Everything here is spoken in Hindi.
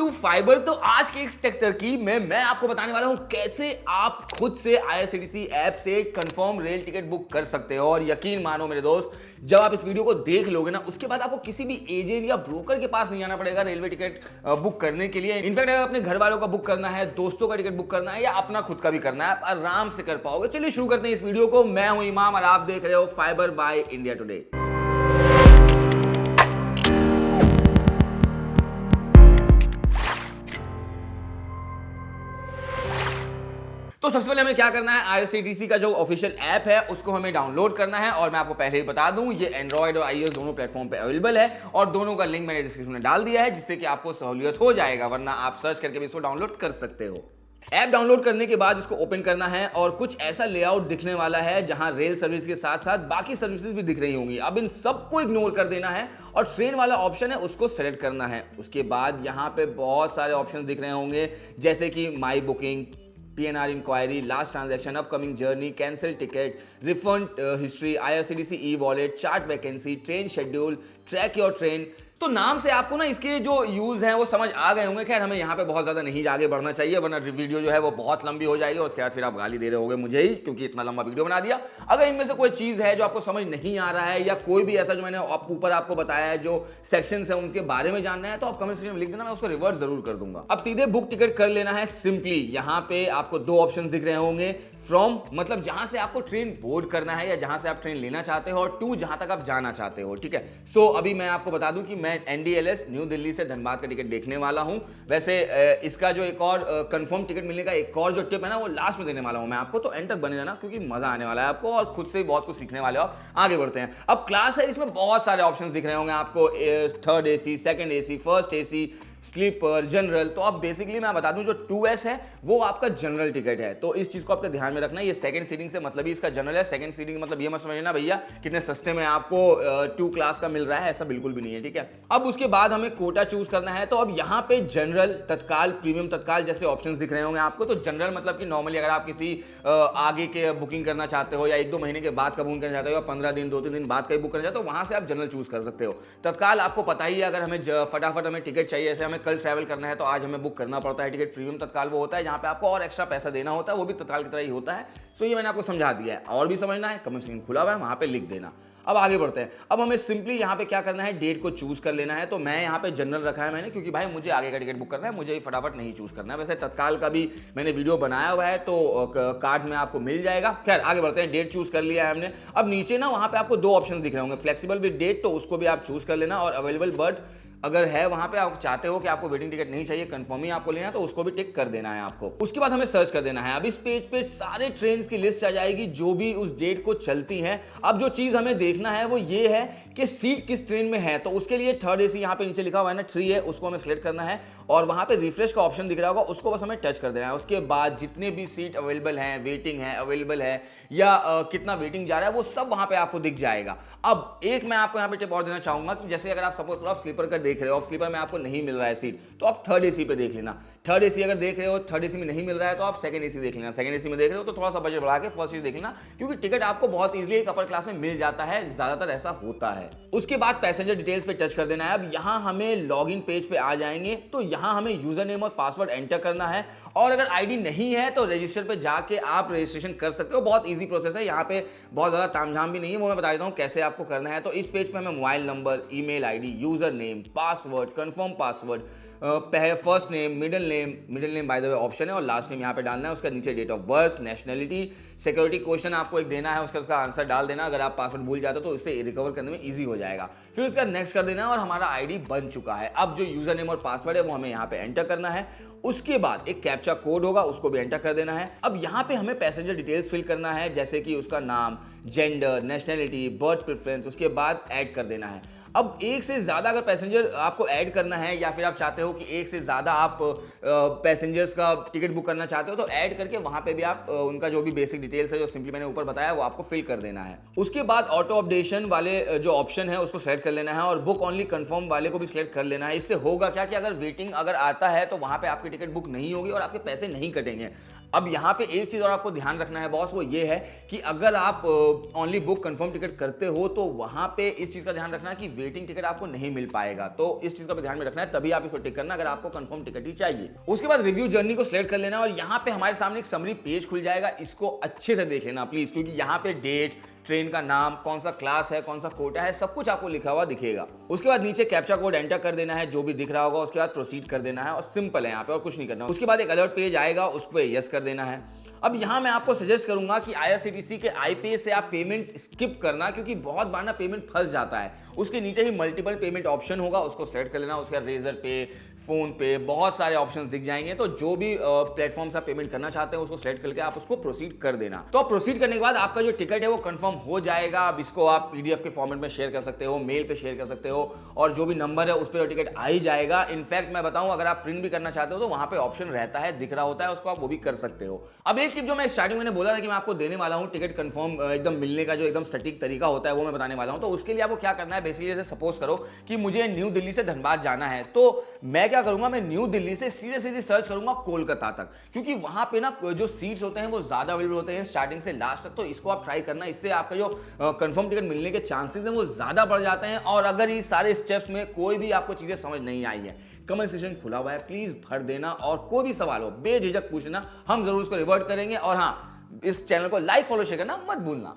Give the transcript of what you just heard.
To fibre. तो आज के इस टेक तरकीब में मैं आपको बताने वाला हूं कैसे आप खुद से आईआरसीटीसी ऐप से कंफर्म रेल टिकट बुक कर सकते हो। और यकीन मानो मेरे दोस्त, जब आप इस वीडियो को देख लोगे ना, उसके बाद आपको किसी भी एजेंट या ब्रोकर के पास नहीं जाना पड़ेगा रेलवे टिकट बुक करने के लिए। इनफैक्ट अगर अपने घर वालों का बुक करना है, दोस्तों का टिकट बुक करना है या अपना खुद का भी करना है, आप आराम से कर पाओगे। चलिए शुरू करते हैं इस वीडियो को। मैं हूं इमाम और आप देख रहे हो फाइबर बाय इंडिया टुडे। तो सबसे पहले हमें क्या करना है, आईआरसीटीसी का जो ऑफिशियल ऐप है उसको हमें डाउनलोड करना है। और मैं आपको पहले ही बता दूं, ये एंड्रॉइड और आईओएस दोनों प्लेटफॉर्म पे अवेलेबल है और दोनों का लिंक मैंने डिस्क्रिप्शन में डाल दिया है, जिससे कि आपको सहूलियत हो जाएगा, वरना आप सर्च करके भी इसको डाउनलोड कर सकते हो। ऐप डाउनलोड करने के बाद इसको ओपन करना है और कुछ ऐसा लेआउट दिखने वाला है जहां रेल सर्विस के साथ साथ बाकी सर्विसेज भी दिख रही होंगी। अब इन सबको इग्नोर कर देना है और ट्रेन वाला ऑप्शन है उसको सेलेक्ट करना है। उसके बाद यहां पे बहुत सारे ऑप्शन दिख रहे होंगे, जैसे कि my booking, PNR inquiry, last transaction, upcoming journey, cancel ticket, refund history, IRCTC e wallet, chart vacancy, train schedule, track your train. तो नाम से आपको ना इसके जो यूज हैं वो समझ आ गए होंगे। खैर, हमें यहाँ पे बहुत ज्यादा नहीं आगे बढ़ना चाहिए, वरना वीडियो जो है वो बहुत लंबी हो जाएगी और उसके बाद फिर आप गाली दे रहे होगे मुझे ही, क्योंकि इतना लंबा वीडियो बना दिया। अगर इनमें से कोई चीज है जो आपको समझ नहीं आ रहा है या कोई भी ऐसा जो मैंने ऊपर आपको बताया है जो सेक्शंस है उनके बारे में जानना है, तो आप कमेंट सेक्शन में लिख देना, मैं उसको रिवर्ट जरूर कर दूंगा। अब सीधे बुक टिकट कर लेना है सिंपली। यहाँ पे आपको दो ऑप्शन दिख रहे होंगे, फ्रॉम मतलब जहां से आपको ट्रेन बोर्ड करना है या जहां से आप ट्रेन लेना चाहते हो, और टू जहां तक आप जाना चाहते हो। ठीक है, सो अभी मैं आपको बता दूं कि मैं एनडीएलएस न्यू दिल्ली से धनबाद का टिकट देखने वाला हूं। वैसे इसका जो एक और कंफर्म टिकट मिलने का एक और जो टिप है ना, वो लास्ट में देने वाला हूं मैं आपको, तो एंड तक बने रहना क्योंकि मजा आने वाला है आपको और खुद से बहुत कुछ सीखने वाले हो। आगे बढ़ते हैं। अब क्लास है, इसमें बहुत सारे ऑप्शन दिख रहे होंगे आपको, third AC, second AC, first AC, sleeper, general. तो अब बेसिकली मैं बता दूं, जो 2S है वो आपका जनरल टिकट है, तो इस चीज को आपका ध्यान में रखना है। ये सेकंड सीटिंग से मतलब ही इसका जनरल है। सेकंड सीटिंग मतलब ये मत समझना भैया कितने सस्ते में आपको 2 क्लास का मिल रहा है, ऐसा बिल्कुल भी नहीं है। ठीक है, अब उसके बाद हमें कोटा चूज करना है। तो अब यहाँ पे जनरल, तत्काल, प्रीमियम तत्काल जैसे ऑप्शंस दिख रहे होंगे आपको। तो जनरल मतलब कि नॉर्मली अगर आप किसी आगे के बुकिंग करना चाहते हो या 1-2 महीने के बाद का बुकिंग करना चाहते हो या 15 दिन 2-3 दिन बाद का बुक करना चाहते हो, वहां से आप जनरल चूज कर सकते हो। तत्काल आपको पता ही है, अगर हमें फटाफट हमें टिकट चाहिए, जैसे हमें कल ट्रैवल करना है तो आज हमें बुक करना पड़ता है टिकट। प्रीमियम तत्काल वो होता है जहां पे आपको और एक्स्ट्रा पैसा देना होता है, वो भी तत्काल की तरह ही होता है। सो ये मैंने आपको समझा दिया है, और भी समझना है कमेंट सेक्शन खुला हुआ है, वहां पे लिख देना। अब आगे बढ़ते हैं। अब हमें सिंपली यहाँ पे क्या करना है, डेट को चूज कर लेना है। तो मैं यहाँ पे जनरल रखा है मैंने, क्योंकि भाई मुझे आगे का टिकट बुक करना है, मुझे फटाफट नहीं चूज करना है। वैसे तत्काल का भी मैंने वीडियो बनाया हुआ है, तो कार्ड में आपको मिल जाएगा। खैर आगे बढ़ते हैं। डेट चूज कर लिया है हमने। अब नीचे ना वहां पे आपको 2 ऑप्शन दिख रहे होंगे, फ्लेक्सिबल विद डेट, तो उसको भी आप चूज कर लेना, और अवेलेबल बर्थ अगर है वहां पे, आप चाहते हो कि आपको वेटिंग टिकट नहीं चाहिए, कंफर्म ही आपको लेना है, तो उसको भी टिक कर देना है आपको। उसके बाद हमें सर्च कर देना है। अब इस पेज पे सारे ट्रेन की लिस्ट आ जाएगी जो भी उस डेट को चलती हैं। अब जो चीज हमें देखना है वो ये है कि सीट किस ट्रेन में है। तो उसके लिए थर्ड एसी यहाँ पे नीचे लिखा हुआ है ना 3 है, उसको हमें सिलेक्ट करना है और वहां पे रिफ्रेश का ऑप्शन दिख रहा होगा, उसको बस हमें टच कर देना है। उसके बाद जितने भी सीट अवेलेबल हैं, वेटिंग है, अवेलेबल है या कितना वेटिंग जा रहा है, वो सब वहां पे आपको दिख जाएगा। अब एक मैं आपको यहाँ पे टिप और देना चाहूंगा कि जैसे अगर आप सपोज करो आप स्लीपर का देख रहे हो, आप स्लीपर में आपको नहीं मिल रहा है सीट, तो आप थर्ड एसी पे देख लेना। थर्ड एसी अगर देख रहे हो, थर्ड एसी में नहीं मिल रहा है, तो आप सेकंड एसी देख लेना। सेकंड एसी में देख रहे हो तो थोड़ा सा बजट बढ़ा के फर्स्ट एसी देख लेना, क्योंकि टिकट आपको बहुत इजीली एक अपर क्लास में मिल जाता है, ज्यादातर ऐसा होता है। उसके बाद पैसेंजर डिटेल्स पे टच कर देना है। अब यहाँ हमें लॉगिन पेज पे आ जाएंगे, तो यहाँ हमें यूजर नेम और पासवर्ड एंटर करना है, और अगर आईडी नहीं है तो रजिस्टर पे जाके आप रजिस्ट्रेशन कर सकते हो। बहुत इजी प्रोसेस है, यहाँ पे बहुत ज्यादा तामझाम भी नहीं है, वो मैं बता देता हूँ कैसे आपको करना है। तो इस पेज पे हमें mobile number, email ID, user name, password, confirm password, first name, middle name by the way option है, और लास्ट नेम यहाँ पे डालना है। उसका नीचे date of birth, nationality, security question आपको एक देना है, उसका आंसर डाल देना। अगर आप पासवर्ड भूल जाते हो तो इससे रिकवर करने में इजी हो जाएगा। फिर उसका नेक्स्ट कर देना है और हमारा आईडी बन चुका है। अब जो यूजर नेम और पासवर्ड है वो हमें यहाँ पे एंटर करना है। उसके बाद एक कैप्चा कोड होगा, उसको भी एंटर कर देना है। अब यहाँ पे हमें पैसेंजर डिटेल्स फिल करना है, जैसे कि उसका नाम, जेंडर, नेशनलिटी, बर्थ प्रेफरेंस, उसके बाद ऐड कर देना है। अब एक से ज़्यादा अगर पैसेंजर आपको ऐड करना है, या फिर आप चाहते हो कि एक से ज़्यादा आप पैसेंजर्स का टिकट बुक करना चाहते हो, तो ऐड करके वहाँ पे भी आप उनका जो भी बेसिक डिटेल्स है, जो सिंपली मैंने ऊपर बताया, वो आपको फिल कर देना है। उसके बाद ऑटो अपडेशन वाले जो ऑप्शन है उसको सेलेक्ट कर लेना है, और बुक ओनली कंफर्म वाले को भी सिलेक्ट कर लेना है। इससे होगा क्या कि अगर वेटिंग अगर आता है तो वहाँ पे आपकी टिकट बुक नहीं होगी और आपके पैसे नहीं कटेंगे। अब यहाँ पे एक चीज और आपको ध्यान रखना है बॉस, वो ये है कि अगर आप ओनली बुक कंफर्म टिकट करते हो तो वहां पे इस चीज का ध्यान रखना है कि वेटिंग टिकट आपको नहीं मिल पाएगा। तो इस चीज का भी ध्यान में रखना है, तभी आप इसको टिक करना अगर आपको कंफर्म टिकट ही चाहिए। उसके बाद रिव्यू जर्नी को सिलेक्ट कर लेना और यहाँ पे हमारे सामने एक समरी पेज खुल जाएगा, इसको अच्छे से देख लेना प्लीज, क्योंकि यहाँ पे डेट, ट्रेन का नाम, कौन सा क्लास है, कौन सा कोटा है, सब कुछ आपको लिखा हुआ दिखेगा। उसके बाद नीचे कैप्चा कोड एंटर कर देना है जो भी दिख रहा होगा, उसके बाद प्रोसीड कर देना है और सिंपल है यहाँ पे और कुछ नहीं करना। उसके बाद एक अलर्ट पेज आएगा, उस पर यस कर देना है। अब यहाँ मैं आपको सजेस्ट करूंगा कि IRCTC के iPay से आप पेमेंट स्किप करना, क्योंकि बहुत बार ना पेमेंट फंस जाता है। उसके नीचे ही मल्टीपल पेमेंट ऑप्शन होगा, उसको सेलेक्ट कर लेना। उसके बाद रेजर पे, फोन पे, बहुत सारे ऑप्शंस दिख जाएंगे। तो जो भी प्लेटफॉर्म से आप पेमेंट करना चाहते हैं उसको सेलेक्ट करके आप उसको प्रोसीड कर देना। तो प्रोसीड करने के बाद आपका जो टिकट है वो कंफर्म हो जाएगा। अब इसको आप PDF के फॉर्मेट में शेयर कर सकते हो, मेल पे शेयर कर सकते हो, और जो भी नंबर है उस पर टिकट आ ही जाएगा। इनफैक्ट मैं बताऊं, अगर आप प्रिंट भी करना चाहते हो तो वहां पे ऑप्शन रहता है, दिख रहा होता है, उसको आप वो भी कर सकते हो। अब एक टिप जो मैं स्टार्टिंग में बोला था कि मैं आपको देने वाला हूं, टिकट कंफर्म एकदम मिलने का जो एकदम सटीक तरीका होता है वो मैं बताने वाला हूं। तो उसके लिए आपको क्या करना है, बेसिकली जैसे सपोज करो कि मुझे न्यू दिल्ली से धनबाद जाना है, तो मैं क्या करूंगा, मैं न्यू दिल्ली से सीधे सीधे सर्च करूंगा कोलकाता तक, क्योंकि वहां पे ना जो सीट्स होते हैं वो ज्यादा अवेलेबल होते हैं स्टार्टिंग से लास्ट तक। तो इसको आप ट्राई करना, इससे आपका जो कंफर्म टिकट मिलने के चांसेस हैं वो ज्यादा बढ़ जाते हैं। और अगर ये सारे स्टेप्स में कोई भी आपको चीजें समझ नहीं आई है, कमेंट सेक्शन खुला हुआ है, प्लीज भर देना और कोई भी सवाल हो बेझिझक पूछना, हम जरूर उसको रिवर्ट करेंगे। और हाँ, इस चैनल को लाइक, फॉलो, शेयर करना मत भूलना।